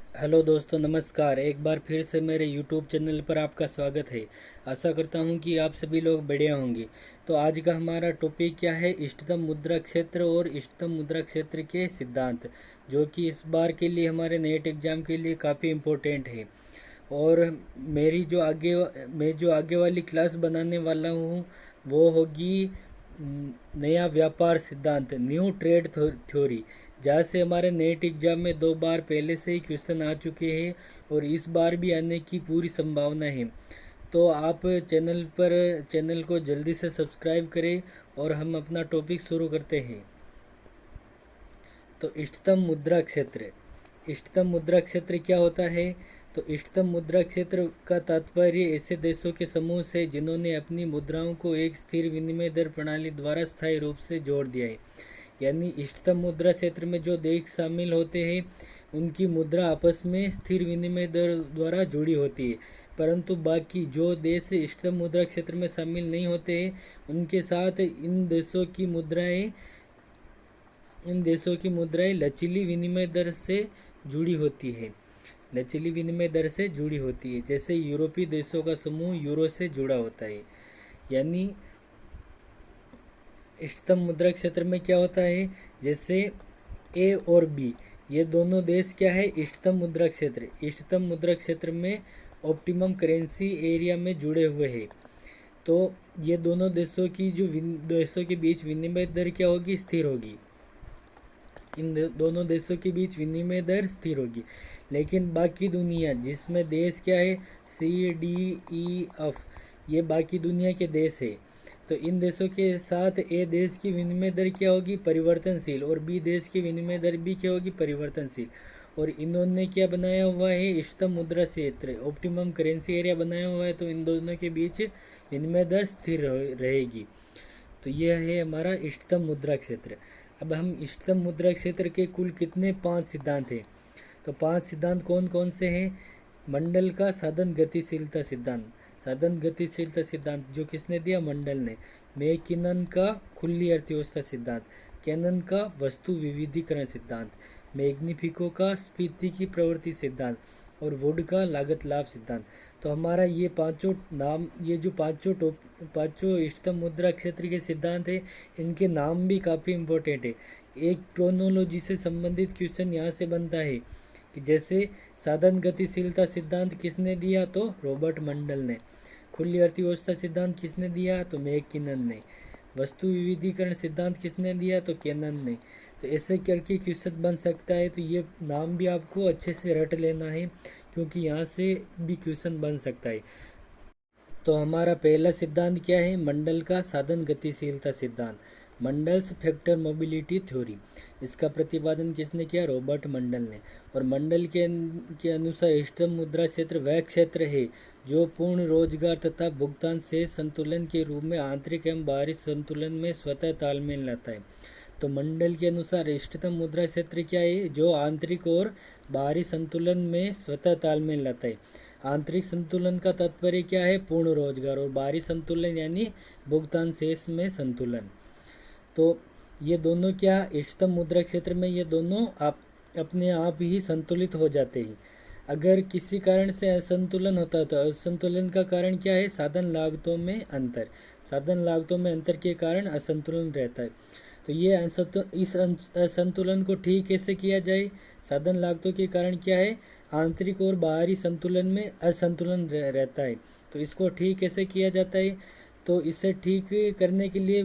Hello दोस्तों, नमस्कार। एक बार फिर से मेरे यूट्यूब चैनल पर आपका स्वागत है। आशा करता हूं कि आप सभी लोग बढ़िया होंगे। तो आज का हमारा टॉपिक क्या है? इष्टतम मुद्रा क्षेत्र और इष्टतम मुद्रा क्षेत्र के सिद्धांत, जो कि इस बार के लिए हमारे नेट एग्ज़ाम के लिए काफ़ी इम्पोर्टेंट है। और मेरी जो आगे मैं जो आगे वाली क्लास बनाने वाला हूँ वो होगी नया व्यापार सिद्धांत, न्यू ट्रेड थ्योरी, जहाँ से हमारे नेट एग्जाम में 2 बार पहले से ही क्वेश्चन आ चुके हैं और इस बार भी आने की पूरी संभावना है। तो आप चैनल को जल्दी से सब्सक्राइब करें और हम अपना टॉपिक शुरू करते हैं। तो इष्टतम मुद्रा क्षेत्र क्या होता है? तो इष्टतम मुद्रा क्षेत्र का तात्पर्य ऐसे देशों के समूह से जिन्होंने अपनी मुद्राओं को एक स्थिर विनिमय दर प्रणाली द्वारा स्थायी रूप से जोड़ दिया है। यानी इष्टतम मुद्रा क्षेत्र में जो देश शामिल होते हैं उनकी मुद्रा आपस में स्थिर विनिमय दर द्वारा जुड़ी होती है, परंतु बाकी जो देश इष्टतम मुद्रा क्षेत्र में शामिल नहीं होते हैं उनके साथ इन देशों की मुद्राएं लचीली विनिमय दर से जुड़ी होती है। जैसे यूरोपीय देशों का समूह यूरो से जुड़ा होता है। यानी इष्टतम मुद्रा क्षेत्र में क्या होता है? जैसे ए और बी, ये दोनों देश क्या है? इष्टतम मुद्रा क्षेत्र में ऑप्टिमम करेंसी एरिया में जुड़े हुए हैं। तो ये दोनों देशों के बीच विनिमय दर क्या होगी? स्थिर होगी। इन दोनों देशों के बीच विनिमय दर स्थिर होगी। लेकिन बाकी दुनिया, जिसमें देश क्या है? CDEF, ये बाकी दुनिया के देश है। तो इन देशों के साथ ए देश की विनिमय दर क्या होगी? परिवर्तनशील। और बी देश की विनिमय दर भी क्या होगी? परिवर्तनशील। और इन्होंने क्या बनाया हुआ है? इष्टतम मुद्रा क्षेत्र, ऑप्टिमम करेंसी एरिया बनाया हुआ है। तो इन दोनों के बीच विनिमय दर स्थिर रहेगी। तो यह है हमारा इष्टतम मुद्रा क्षेत्र। अब हम इष्टतम मुद्रा क्षेत्र के कुल कितने 5 सिद्धांत हैं। तो 5 सिद्धांत कौन कौन से हैं? मंडल का साधन गतिशीलता सिद्धांत जो किसने दिया? मंडल ने। मैकिनन का खुली अर्थव्यवस्था सिद्धांत, कैनन का वस्तु विविधीकरण सिद्धांत, मैग्निफिको का स्फीति की प्रवृत्ति सिद्धांत और वुड का लागत लाभ सिद्धांत। तो हमारा ये जो पांचों इष्टतम मुद्रा क्षेत्र के सिद्धांत है, इनके नाम भी काफ़ी इम्पोर्टेंट है। एक क्रोनोलॉजी से संबंधित क्वेश्चन यहाँ से बनता है कि जैसे साधन गतिशीलता सिद्धांत किसने दिया? तो रॉबर्ट मंडल ने। खुली अर्थव्यवस्था सिद्धांत किसने दिया? तो मैकिनन ने। वस्तु विविधीकरण सिद्धांत किसने दिया? तो कैनन ने। तो ऐसे करके क्वेश्चन बन सकता है। तो ये नाम भी आपको अच्छे से रट लेना है, क्योंकि यहाँ से भी क्वेश्चन बन सकता है। तो हमारा पहला सिद्धांत क्या है? मंडल का साधन गतिशीलता सिद्धांत, मंडल्स फैक्टर मोबिलिटी थ्योरी। इसका प्रतिपादन किसने किया? रॉबर्ट मंडल ने। और मंडल के अनुसार इष्टतम मुद्रा क्षेत्र वह क्षेत्र है जो पूर्ण रोजगार तथा भुगतान से संतुलन के रूप में आंतरिक एवं बाहरी संतुलन में स्वतः तालमेल लाता है। तो मंडल के अनुसार इष्टतम मुद्रा क्षेत्र क्या है? जो आंतरिक और बाहरी संतुलन में स्वतः तालमेल लाता है। आंतरिक संतुलन का तात्पर्य क्या है? पूर्ण रोजगार। और बाहरी संतुलन यानी भुगतान शेष में संतुलन। तो ये दोनों क्या? इष्टतम मुद्रा क्षेत्र में ये दोनों आप अपने आप ही संतुलित हो जाते हैं। अगर किसी कारण से असंतुलन होता है तो असंतुलन का कारण क्या है? साधन लागतों में अंतर के कारण असंतुलन रहता है। तो इस असंतुलन को ठीक कैसे किया जाए? साधन लागतों के कारण क्या है? आंतरिक और बाहरी संतुलन में असंतुलन रहता है। तो इसको ठीक कैसे किया जाता है? तो इसे ठीक करने के लिए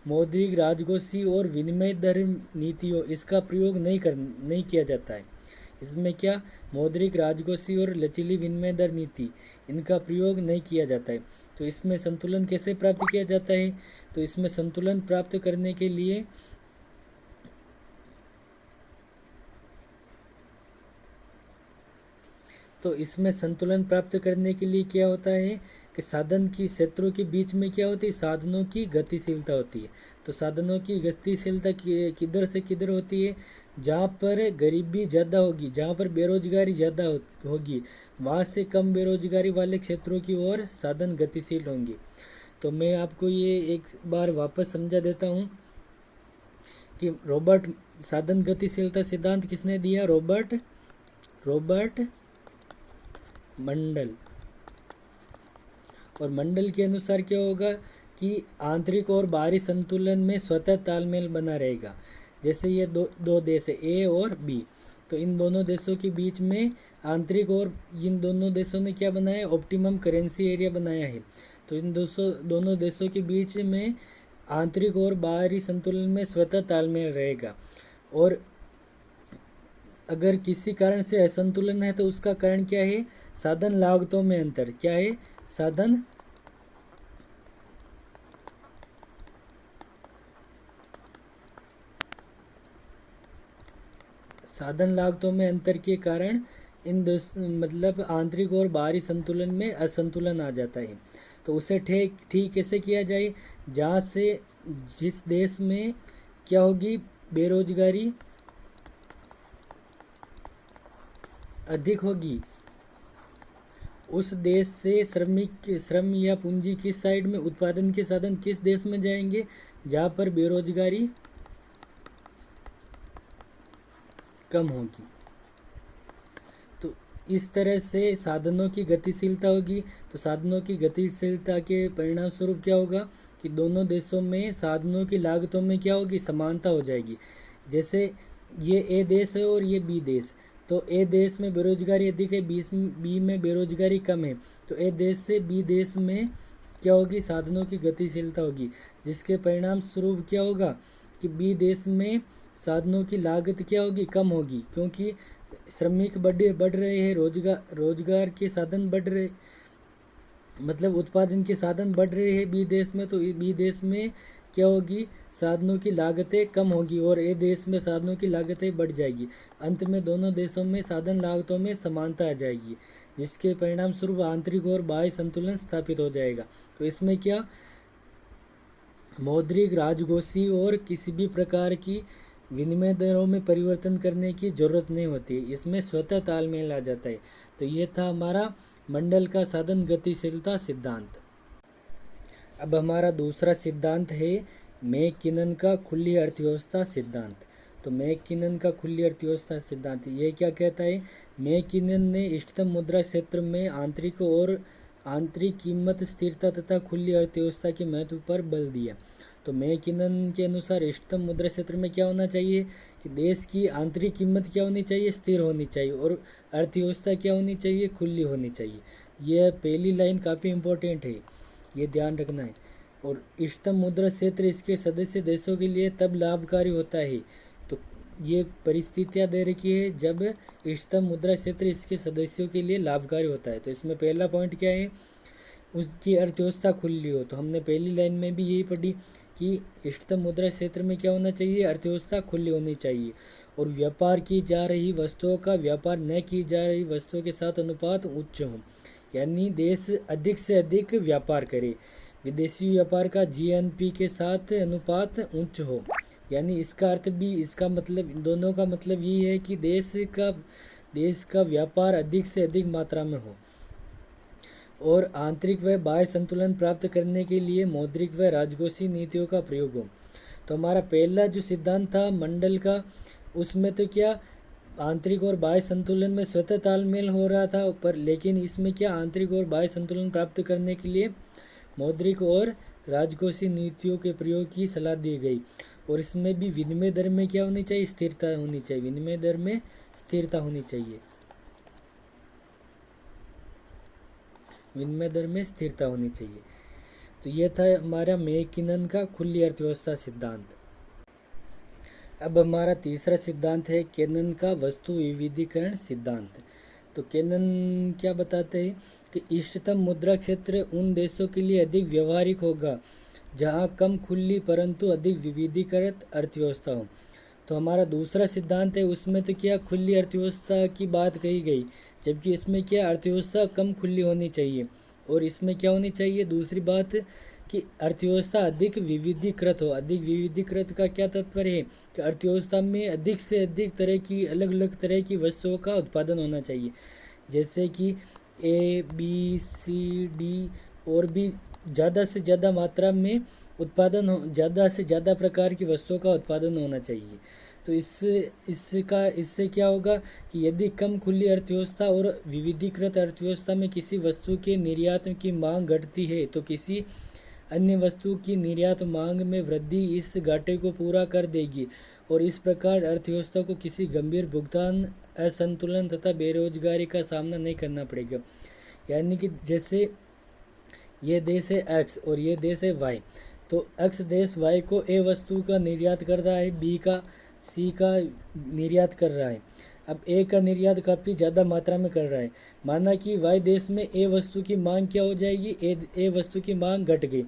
मौद्रिक, राजकोषीय और विनिमय दर नीतियों इसका प्रयोग नहीं किया जाता है। इसमें क्या? मौद्रिक, राजकोषीय और लचीली विनिमय दर नीति, इनका प्रयोग नहीं किया जाता है। तो इसमें संतुलन कैसे प्राप्त किया जाता है? तो इसमें संतुलन प्राप्त करने के लिए क्या होता है कि साधन की क्षेत्रों के बीच में क्या होती है? साधनों की गतिशीलता होती है। तो साधनों की गतिशीलता किधर से किधर होती है? जहाँ पर गरीबी ज़्यादा होगी, जहाँ पर बेरोजगारी ज़्यादा होगी, वहाँ से कम बेरोजगारी वाले क्षेत्रों की ओर साधन गतिशील होंगे। तो मैं आपको ये एक बार वापस समझा देता हूँ कि साधन गतिशीलता सिद्धांत किसने दिया? रॉबर्ट रॉबर्ट मंडल। और मंडल के अनुसार क्या होगा कि आंतरिक और बाहरी संतुलन में स्वतः तालमेल बना रहेगा। जैसे ये दो देश है ए और बी, तो इन दोनों देशों के बीच में आंतरिक और इन दोनों देशों ने क्या बनाया, ऑप्टिमम करेंसी एरिया बनाया है। तो इन दोनों देशों के बीच में आंतरिक और बाहरी संतुलन में स्वतः तालमेल रहेगा। और अगर किसी कारण से असंतुलन है तो उसका कारण क्या है, साधन लागतों में अंतर। क्या है, साधन लागतों में अंतर के कारण इन मतलब आंतरिक और बाहरी संतुलन में असंतुलन आ जाता है। तो उसे ठीक कैसे किया जाए, जहाँ से जिस देश में क्या होगी, बेरोजगारी अधिक होगी, उस देश से श्रम या पूंजी किस साइड में, उत्पादन के साधन किस देश में जाएंगे, जहाँ पर बेरोजगारी कम होगी। तो इस तरह से साधनों की गतिशीलता होगी। तो साधनों की गतिशीलता के परिणाम स्वरूप क्या होगा कि दोनों देशों में साधनों की लागतों में क्या होगी, समानता हो जाएगी। जैसे ये ए देश है और ये बी देश, तो ए देश में बेरोजगारी अधिक है, बी में बेरोजगारी कम है। तो ए देश से बी देश में क्या होगी, साधनों की गतिशीलता होगी, जिसके परिणाम स्वरूप क्या होगा कि बी देश में साधनों की लागत क्या होगी, कम होगी, क्योंकि श्रमिक बढ़ रहे हैं, रोजगार के साधन बढ़ रहे, मतलब उत्पादन के साधन बढ़ रहे हैं बी देश में। तो बी देश में क्या होगी, साधनों की लागतें कम होगी और ए देश में साधनों की लागतें बढ़ जाएगी। अंत में दोनों देशों में साधन लागतों में समानता आ जाएगी, जिसके परिणाम स्वरूप आंतरिक और बाह्य संतुलन स्थापित हो जाएगा। तो इसमें क्या, मौद्रिक, राजकोषीय और किसी भी प्रकार की विनिमय दरों में परिवर्तन करने की जरूरत नहीं होती, इसमें स्वतः तालमेल आ जाता है। तो ये था हमारा मंडल का साधन गतिशीलता सिद्धांत। अब हमारा दूसरा सिद्धांत है मैककिनन का खुली अर्थव्यवस्था सिद्धांत। तो मैककिनन का खुली अर्थव्यवस्था सिद्धांत ये क्या कहता है, मैककिनन ने इष्टतम मुद्रा क्षेत्र में आंतरिक कीमत स्थिरता तथा खुली अर्थव्यवस्था के महत्व पर बल दिया। तो मैककिनन के अनुसार इष्टतम मुद्रा क्षेत्र में क्या होना चाहिए कि देश की आंतरिक कीमत क्या होनी चाहिए, स्थिर होनी चाहिए, और अर्थव्यवस्था क्या होनी चाहिए, खुली होनी चाहिए। यह पहली लाइन काफ़ी इम्पोर्टेंट है, ये ध्यान रखना है। और इष्टतम मुद्रा क्षेत्र इसके सदस्य देशों के लिए तब लाभकारी होता है, तो ये परिस्थितियाँ दे रखी है जब इष्टतम मुद्रा क्षेत्र इसके सदस्यों के लिए लाभकारी होता है। तो इसमें पहला पॉइंट क्या है, उसकी अर्थव्यवस्था खुली हो। तो हमने पहली लाइन में भी यही पढ़ी कि इष्टतम मुद्रा क्षेत्र में क्या होना चाहिए, अर्थव्यवस्था खुली होनी चाहिए, और व्यापार की जा रही वस्तुओं का व्यापार न की जा रही वस्तुओं के साथ अनुपात उच्च हो, यानी देश अधिक से अधिक व्यापार करे। विदेशी व्यापार का जीएनपी के साथ अनुपात उच्च हो, यानी इसका अर्थ भी, इसका मतलब, दोनों का मतलब यही है कि देश का व्यापार अधिक से अधिक मात्रा में हो। और आंतरिक व बाह्य संतुलन प्राप्त करने के लिए मौद्रिक व राजकोषीय नीतियों का प्रयोग हो। तो हमारा पहला जो सिद्धांत था मंडल का, उसमें तो क्या आंतरिक और बाह्य संतुलन में स्वतः तालमेल हो रहा था, पर लेकिन इसमें क्या आंतरिक और बाह्य संतुलन प्राप्त करने के लिए मौद्रिक और राजकोषीय नीतियों के प्रयोग की सलाह दी गई। और इसमें भी विनिमय दर में क्या होनी चाहिए, स्थिरता होनी चाहिए, विनिमय दर में स्थिरता होनी चाहिए, विनिमय दर में स्थिरता होनी चाहिए। तो यह था हमारा मैककिनन का खुली अर्थव्यवस्था सिद्धांत। अब हमारा तीसरा सिद्धांत है केनन का वस्तु विविधीकरण सिद्धांत। तो केनन क्या बताते हैं कि इष्टतम मुद्रा क्षेत्र उन देशों के लिए अधिक व्यवहारिक होगा जहां कम खुली परंतु अधिक विविधीकृत अर्थव्यवस्था हो। तो हमारा दूसरा सिद्धांत है, उसमें तो क्या खुली अर्थव्यवस्था की बात कही गई, जबकि इसमें क्या अर्थव्यवस्था कम खुली होनी चाहिए। और इसमें क्या होनी चाहिए, दूसरी बात कि अर्थव्यवस्था अधिक विविधीकृत हो। अधिक विविधीकृत का क्या तात्पर्य है कि अर्थव्यवस्था में अधिक से अधिक तरह की, अलग अलग तरह की वस्तुओं का उत्पादन होना चाहिए, जैसे कि ए बी सी डी और भी ज़्यादा से ज़्यादा मात्रा में उत्पादन हो, ज़्यादा से ज़्यादा प्रकार की वस्तुओं का उत्पादन होना चाहिए। तो इससे क्या होगा कि यदि कम खुली अर्थव्यवस्था और विविधीकृत अर्थव्यवस्था में किसी वस्तु के निर्यात की मांग घटती है तो किसी अन्य वस्तु की निर्यात मांग में वृद्धि इस घाटे को पूरा कर देगी और इस प्रकार अर्थव्यवस्था को किसी गंभीर भुगतान असंतुलन तथा बेरोजगारी का सामना नहीं करना पड़ेगा। यानी कि जैसे ये देश है एक्स और ये देश है वाई, तो एक्स देश वाई को ए वस्तु का निर्यात कर रहा है, बी का सी का निर्यात कर रहा है। अब ए का निर्यात काफ़ी ज़्यादा मात्रा में कर रहा है। माना कि वाई देश में ए वस्तु की मांग क्या हो जाएगी, ए वस्तु की मांग घट गई,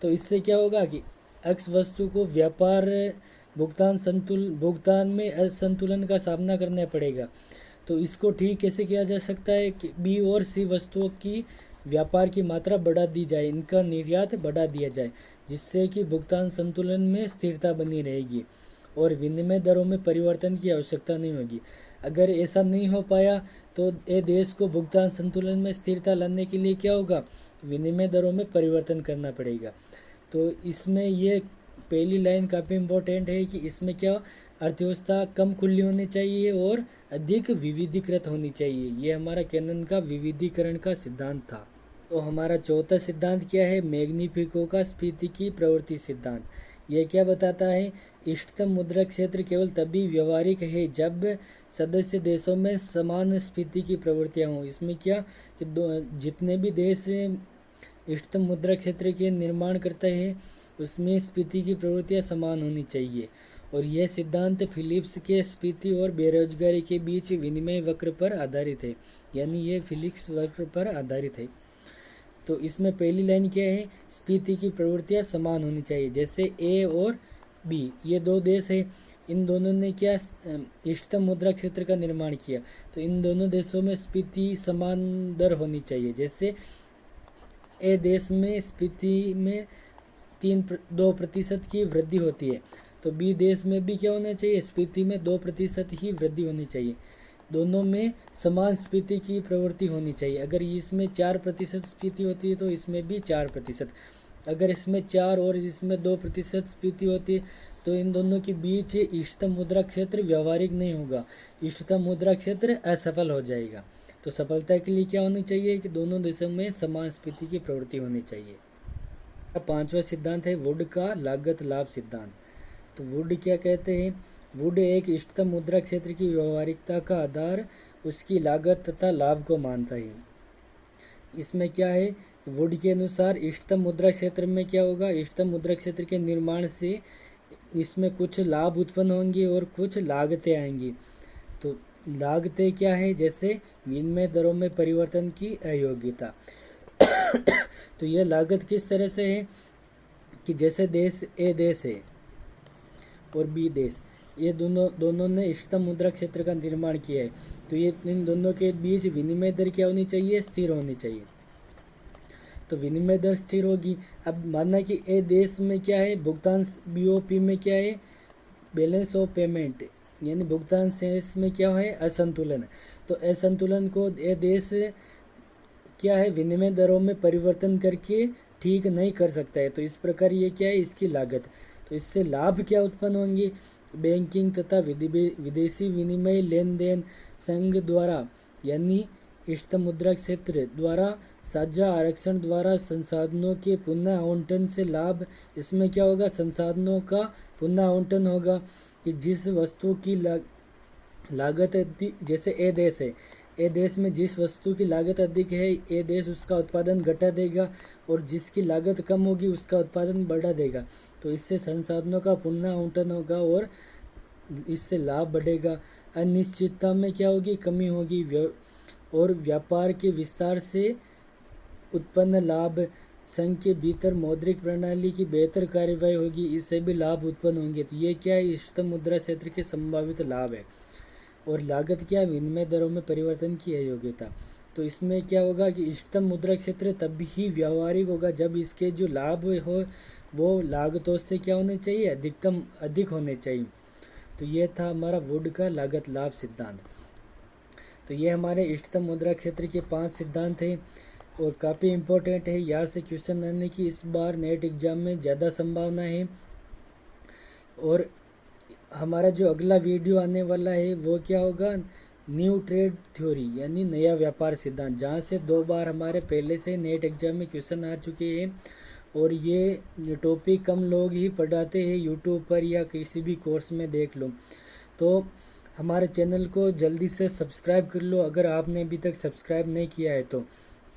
तो इससे क्या होगा कि एक्स वस्तु को व्यापार भुगतान में असंतुलन का सामना करना पड़ेगा। तो इसको ठीक कैसे किया जा सकता है कि बी और सी वस्तुओं की व्यापार की मात्रा बढ़ा दी जाए, इनका निर्यात बढ़ा दिया जाए, जिससे कि भुगतान संतुलन में स्थिरता बनी रहेगी और विनिमय दरों में परिवर्तन की आवश्यकता नहीं होगी। अगर ऐसा नहीं हो पाया तो ये देश को भुगतान संतुलन में स्थिरता लाने के लिए क्या होगा, विनिमय दरों में परिवर्तन करना पड़ेगा। तो इसमें ये पहली लाइन काफ़ी इम्पोर्टेंट है कि इसमें क्या अर्थव्यवस्था कम खुली होनी चाहिए और अधिक विविधीकृत होनी चाहिए। ये हमारा कैनन का विविधीकरण का सिद्धांत था। तो हमारा चौथा सिद्धांत क्या है, मैग्निफिको का स्फीतिकी प्रवृत्ति सिद्धांत। यह क्या बताता है, इष्टतम मुद्रा क्षेत्र केवल तभी व्यवहारिक है जब सदस्य देशों में समान स्फीति की प्रवृत्तियाँ हों। इसमें क्या कि जितने भी देश इष्टतम मुद्रा क्षेत्र के निर्माण करते हैं उसमें स्फीति की प्रवृत्तियाँ समान होनी चाहिए। और यह सिद्धांत फिलिप्स के स्फीति और बेरोजगारी के बीच विनिमय वक्र पर आधारित है, यानी यह फिलिप्स वक्र पर आधारित है। तो इसमें पहली लाइन क्या है, स्फीति की प्रवृत्तियाँ समान होनी चाहिए। जैसे ए और बी ये दो देश है, इन दोनों ने क्या इष्टतम मुद्रा क्षेत्र का निर्माण किया, तो इन दोनों देशों में स्फीति समान दर होनी चाहिए। जैसे ए देश में स्फीति में 2% की वृद्धि होती है, तो बी देश में भी क्या होना चाहिए, स्फीति में 2% ही वृद्धि होनी चाहिए। दोनों में समान स्फीति की प्रवृत्ति होनी चाहिए। अगर इसमें 4% स्फीति होती है तो इसमें भी 4%, अगर इसमें 4 और इसमें 2% स्फीति होती है तो इन दोनों के बीच इष्टतम मुद्रा क्षेत्र व्यवहारिक नहीं होगा, इष्टतम मुद्रा क्षेत्र असफल हो जाएगा। तो सफलता के लिए क्या होनी चाहिए कि दोनों देशों में समान स्फीति की प्रवृत्ति होनी चाहिए। पांचवा सिद्धांत है वुड का लागत लाभ सिद्धांत। तो वुड क्या कहते हैं, वुड एक इष्टतम मुद्रा क्षेत्र की व्यवहारिकता का आधार उसकी लागत तथा लाभ को मानता है। इसमें क्या है, वुड के अनुसार इष्टतम मुद्रा क्षेत्र में क्या होगा, इष्टतम मुद्रा क्षेत्र के निर्माण से इसमें कुछ लाभ उत्पन्न होंगे और कुछ लागतें आएंगी। तो लागतें क्या है, जैसे विनिमय दरों में परिवर्तन की अयोग्यता। तो यह लागत किस तरह से है कि जैसे देश ए देश है और बी देश, ये दोनों ने इष्टतम मुद्रा क्षेत्र का निर्माण किया है, तो ये इन दोनों के बीच विनिमय दर क्या होनी चाहिए, स्थिर होनी चाहिए। तो विनिमय दर स्थिर होगी। अब मानना कि ए देश में क्या है, भुगतान बीओपी में क्या है, बैलेंस ऑफ पेमेंट, यानी भुगतान शेष में क्या है, असंतुलन। तो असंतुलन को ए देश क्या है, विनिमय दरों में परिवर्तन करके ठीक नहीं कर सकता है, तो इस प्रकार ये क्या है, इसकी लागत। तो इससे लाभ क्या उत्पन्न होंगे, बैंकिंग तथा विदेशी विनिमय लेन देन संघ द्वारा यानी इष्टतम मुद्रा क्षेत्र द्वारा साझा आरक्षण द्वारा संसाधनों के पुनः आवंटन से लाभ। इसमें क्या होगा, संसाधनों का पुनः आवंटन होगा कि जिस वस्तु की लागत जैसे ए देश है, ए देश में जिस वस्तु की लागत अधिक है ए देश उसका उत्पादन घटा देगा और जिसकी लागत कम होगी उसका उत्पादन बढ़ा देगा। तो इससे संसाधनों का पुनः आवंटन होगा और इससे लाभ बढ़ेगा। अनिश्चितता में क्या होगी, कमी होगी और व्यापार के विस्तार से उत्पन्न लाभ, संघ के भीतर मौद्रिक प्रणाली की बेहतर कार्यवाही होगी, इससे भी लाभ उत्पन्न होंगे। तो ये क्या है, इष्टतम मुद्रा क्षेत्र के संभावित लाभ है। और लागत क्या, विनिमय दरों में परिवर्तन की अयोग्यता। तो इसमें क्या होगा कि इष्टतम मुद्रा क्षेत्र तब ही व्यावहारिक होगा जब इसके जो लाभ हो वो लागतों से क्या होने चाहिए, अधिक होने चाहिए। तो ये था हमारा वुड का लागत लाभ सिद्धांत। तो ये हमारे इष्टतम मुद्रा क्षेत्र के 5 सिद्धांत हैं और काफ़ी इम्पोर्टेंट है। यहाँ से क्वेश्चन आने की इस बार नेट एग्जाम में ज़्यादा संभावना है। और हमारा जो अगला वीडियो आने वाला है वो क्या होगा, न्यू ट्रेड थ्योरी यानी नया व्यापार सिद्धांत, जहाँ से 2 बार हमारे पहले से नेट एग्जाम में क्वेश्चन आ चुके हैं। और ये टॉपिक कम लोग ही पढ़ाते हैं, यूट्यूब पर या किसी भी कोर्स में देख लो। तो हमारे चैनल को जल्दी से सब्सक्राइब कर लो अगर आपने अभी तक सब्सक्राइब नहीं किया है तो।